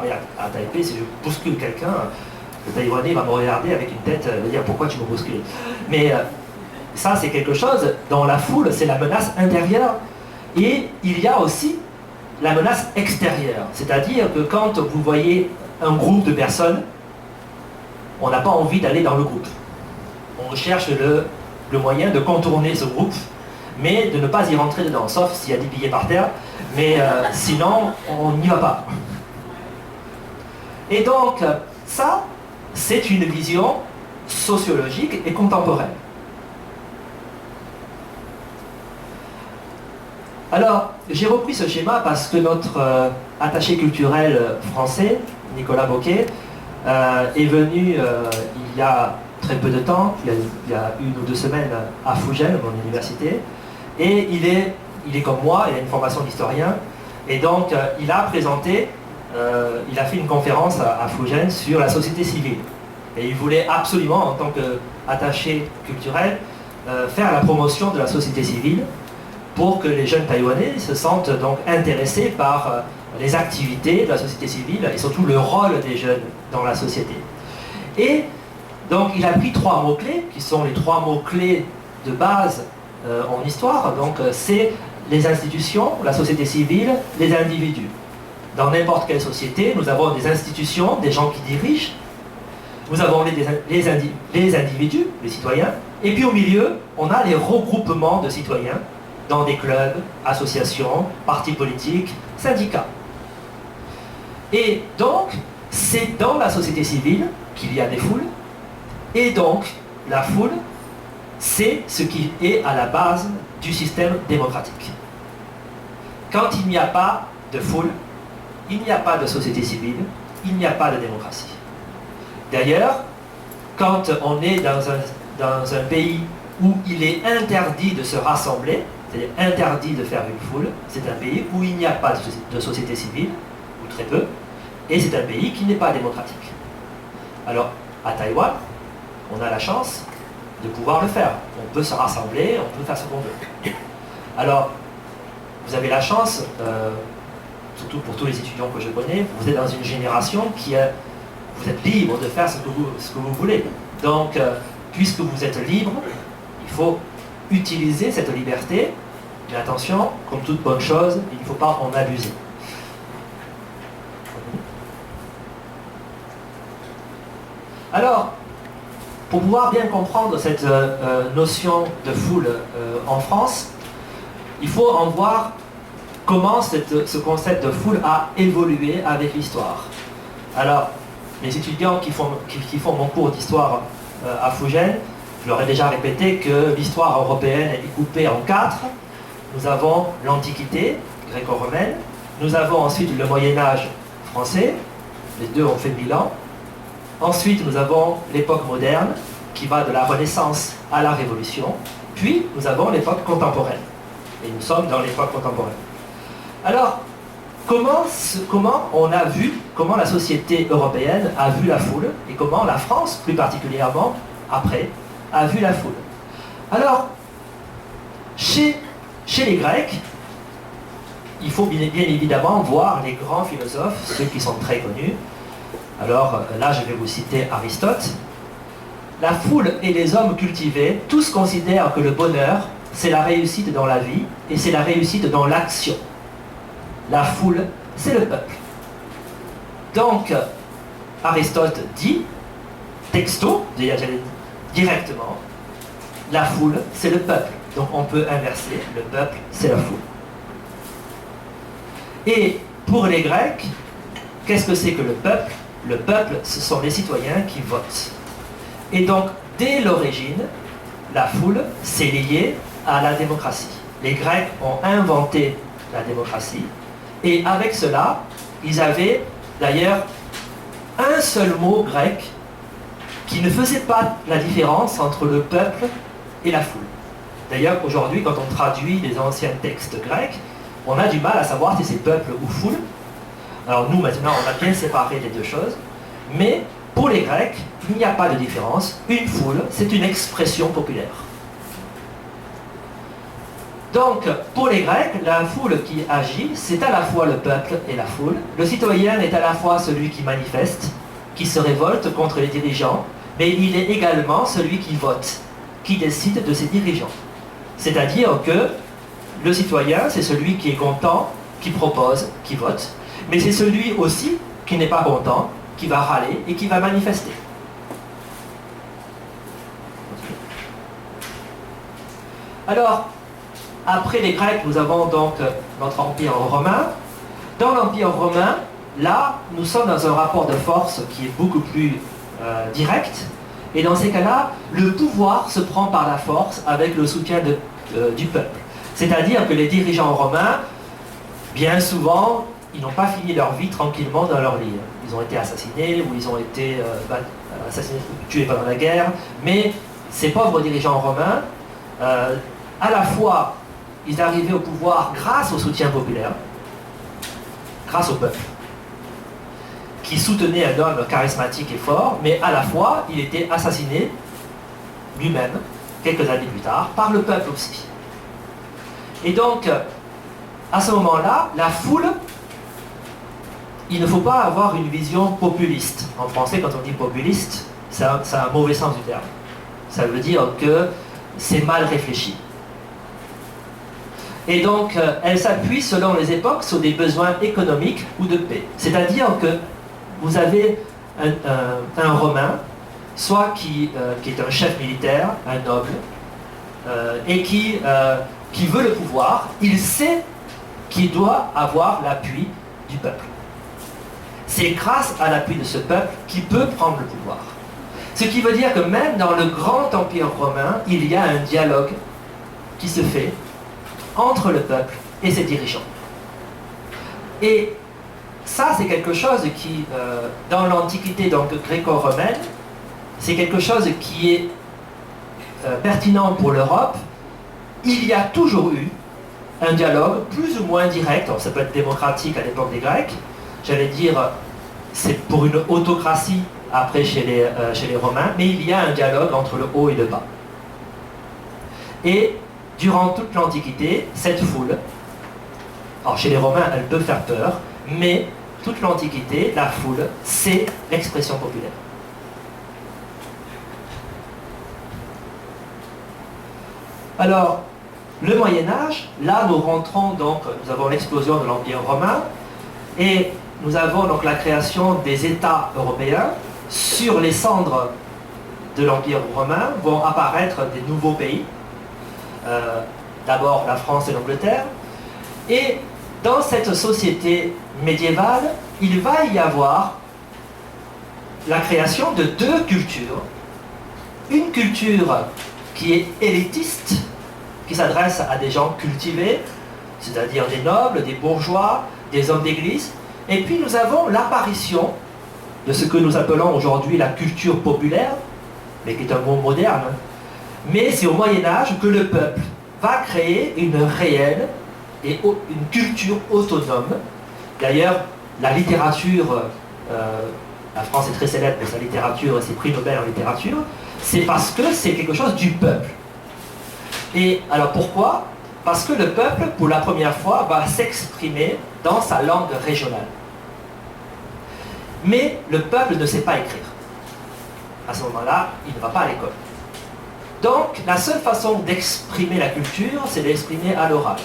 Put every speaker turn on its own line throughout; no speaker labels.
parler à Taipei, si je bouscule quelqu'un, le Taïwanais va me regarder avec une tête, va dire pourquoi tu me bouscules. Mais ça, c'est quelque chose, dans la foule, c'est la menace intérieure. Et il y a aussi la menace extérieure. C'est-à-dire que quand vous voyez un groupe de personnes, on n'a pas envie d'aller dans le groupe. On cherche le moyen de contourner ce groupe, mais de ne pas y rentrer dedans, sauf s'il y a des billets par terre, mais sinon, on n'y va pas. Et donc, ça, c'est une vision sociologique et contemporaine. Alors, j'ai repris ce schéma parce que notre attaché culturel français, Nicolas Boquet, est venu il y a très peu de temps, il y a 1 ou 2 semaines, à Fougères, mon université, et il est comme moi, il a une formation d'historien, et donc il a présenté, il a fait une conférence à Fougères sur la société civile. Et il voulait absolument, en tant qu'attaché culturel, faire la promotion de la société civile, pour que les jeunes Taïwanais se sentent donc intéressés par les activités de la société civile et surtout le rôle des jeunes dans la société. Et donc il a pris 3 mots-clés, qui sont les 3 mots-clés de base en histoire. Donc c'est les institutions, la société civile, les individus. Dans n'importe quelle société, nous avons des institutions, des gens qui dirigent, nous avons les individus, les citoyens, et puis au milieu, on a les regroupements de citoyens, dans des clubs, associations, partis politiques, syndicats. Et donc, c'est dans la société civile qu'il y a des foules, et donc, la foule, c'est ce qui est à la base du système démocratique. Quand il n'y a pas de foule, il n'y a pas de société civile, il n'y a pas de démocratie. D'ailleurs, quand on est dans un pays où il est interdit de se rassembler, c'est-à-dire interdit de faire une foule, c'est un pays où il n'y a pas de société civile, ou très peu, et c'est un pays qui n'est pas démocratique. Alors, à Taïwan, on a la chance de pouvoir le faire. On peut se rassembler, on peut faire ce qu'on veut. Alors, vous avez la chance, surtout pour tous les étudiants que je connais, vous êtes dans une génération vous êtes libre de faire ce que vous voulez. Donc, puisque vous êtes libre, il faut utiliser cette liberté, mais attention, comme toute bonne chose, il ne faut pas en abuser. Alors, pour pouvoir bien comprendre cette notion de foule en France, il faut en voir comment ce concept de foule a évolué avec l'histoire. Alors, les étudiants qui font mon cours d'histoire à Fougères, je leur ai déjà répété que l'histoire européenne est coupée en 4. Nous avons l'Antiquité gréco-romaine, nous avons ensuite le Moyen-Âge français, les deux ont fait 1000 ans. Ensuite, nous avons l'époque moderne, qui va de la Renaissance à la Révolution. Puis, nous avons l'époque contemporaine. Et nous sommes dans l'époque contemporaine. Alors, comment la société européenne a vu la foule, et comment la France, plus particulièrement, après, a vu la foule. Alors, chez les Grecs, il faut bien évidemment voir les grands philosophes, ceux qui sont très connus. Alors là, je vais vous citer Aristote. La foule et les hommes cultivés, tous considèrent que le bonheur, c'est la réussite dans la vie, et c'est la réussite dans l'action. La foule, c'est le peuple. Donc, Aristote dit, texto, directement, la foule, c'est le peuple. Donc on peut inverser, le peuple, c'est la foule. Et pour les Grecs, qu'est-ce que c'est que le peuple? Le peuple, ce sont les citoyens qui votent. Et donc, dès l'origine, la foule, c'est lié à la démocratie. Les Grecs ont inventé la démocratie, et avec cela, ils avaient d'ailleurs un seul mot grec qui ne faisait pas la différence entre le peuple et la foule. D'ailleurs, aujourd'hui, quand on traduit les anciens textes grecs, on a du mal à savoir si c'est peuple ou foule. Alors nous, maintenant, on a bien séparé les deux choses, mais pour les Grecs, il n'y a pas de différence. Une foule, c'est une expression populaire. Donc, pour les Grecs, la foule qui agit, c'est à la fois le peuple et la foule. Le citoyen est à la fois celui qui manifeste, qui se révolte contre les dirigeants, mais il est également celui qui vote, qui décide de ses dirigeants. C'est-à-dire que le citoyen, c'est celui qui est content, qui propose, qui vote, mais c'est celui aussi qui n'est pas content, qui va râler et qui va manifester. Alors, après les Grecs, nous avons donc notre empire romain. Dans l'empire romain, là, nous sommes dans un rapport de force qui est beaucoup plus direct. Et dans ces cas-là, le pouvoir se prend par la force avec le soutien du peuple. C'est-à-dire que les dirigeants romains, bien souvent, ils n'ont pas fini leur vie tranquillement dans leur lit. Ils ont été assassinés ou ils ont été assassinés, tués pendant la guerre. Mais ces pauvres dirigeants romains, à la fois, ils arrivaient au pouvoir grâce au soutien populaire, grâce au peuple, qui soutenait un homme charismatique et fort, mais à la fois, il était assassiné lui-même, quelques années plus tard, par le peuple aussi. Et donc, à ce moment-là, la foule, il ne faut pas avoir une vision populiste. En français, quand on dit populiste, ça a un mauvais sens du terme. Ça veut dire que c'est mal réfléchi. Et donc, elle s'appuie selon les époques sur des besoins économiques ou de paix. C'est-à-dire que vous avez un Romain, soit qui est un chef militaire, un noble, et qui veut le pouvoir, il sait qu'il doit avoir l'appui du peuple. C'est grâce à l'appui de ce peuple qu'il peut prendre le pouvoir. Ce qui veut dire que même dans le grand empire romain, il y a un dialogue qui se fait entre le peuple et ses dirigeants. Et ça, c'est quelque chose qui, dans l'Antiquité donc gréco-romaine, c'est quelque chose qui est pertinent pour l'Europe. Il y a toujours eu un dialogue plus ou moins direct, alors ça peut être démocratique à l'époque des Grecs, j'allais dire, c'est pour une autocratie après chez les Romains, mais il y a un dialogue entre le haut et le bas. Et durant toute l'Antiquité, cette foule, alors chez les Romains, elle peut faire peur, mais toute l'Antiquité, la foule, c'est l'expression populaire. Alors, le Moyen-Âge, là nous rentrons donc, nous avons l'explosion de l'Empire romain, et nous avons donc la création des États européens. Sur les cendres de l'Empire romain vont apparaître des nouveaux pays, d'abord la France et l'Angleterre, et dans cette société médiévale, il va y avoir la création de deux cultures. Une culture qui est élitiste, qui s'adresse à des gens cultivés, c'est-à-dire des nobles, des bourgeois, des hommes d'église. Et puis nous avons l'apparition de ce que nous appelons aujourd'hui la culture populaire, mais qui est un mot moderne. Mais c'est au Moyen-Âge que le peuple va créer une réelle et une culture autonome. D'ailleurs, la littérature, la France est très célèbre pour sa littérature et ses prix Nobel en littérature, c'est parce que c'est quelque chose du peuple. Et alors pourquoi ? Parce que le peuple, pour la première fois, va s'exprimer dans sa langue régionale. Mais le peuple ne sait pas écrire. À ce moment-là, il ne va pas à l'école. Donc, la seule façon d'exprimer la culture, c'est d'exprimer à l'oral.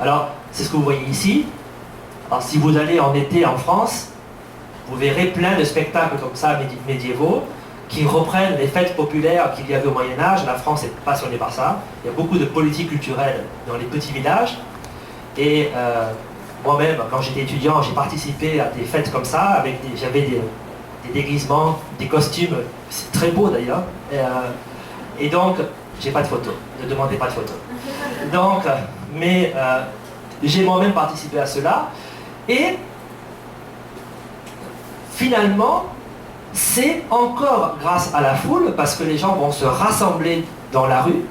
Alors, c'est ce que vous voyez ici. Alors, si vous allez en été en France, vous verrez plein de spectacles comme ça, médiévaux, qui reprennent les fêtes populaires qu'il y avait au Moyen-Âge. La France est passionnée par ça. Il y a beaucoup de politique culturelle dans les petits villages. Et moi-même, quand j'étais étudiant, j'ai participé à des fêtes comme ça. J'avais des déguisements, des costumes. C'est très beau d'ailleurs. Et donc, j'ai pas de photos. Ne demandez pas de photos. Donc, mais j'ai moi-même participé à cela. Et finalement, c'est encore grâce à la foule, parce que les gens vont se rassembler dans la rue,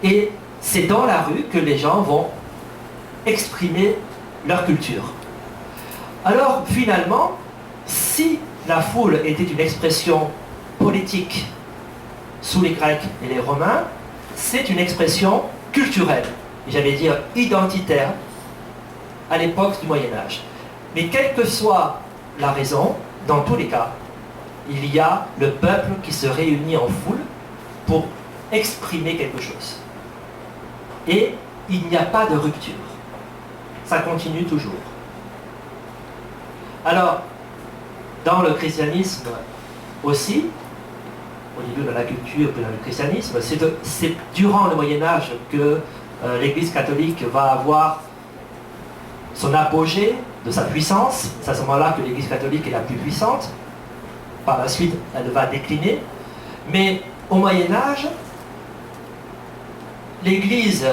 et c'est dans la rue que les gens vont exprimer leur culture. Alors finalement, si la foule était une expression politique sous les Grecs et les Romains, c'est une expression culturelle j'allais dire identitaire, à l'époque du Moyen Âge. Mais quelle que soit la raison, dans tous les cas, il y a le peuple qui se réunit en foule pour exprimer quelque chose. Et il n'y a pas de rupture. Ça continue toujours. Alors, dans le christianisme aussi, au niveau de la culture que dans le christianisme, c'est durant le Moyen-Âge que l'Église catholique va avoir son apogée de sa puissance. C'est à ce moment-là que l'Église catholique est la plus puissante. Par la suite, elle va décliner. Mais au Moyen-Âge, l'Église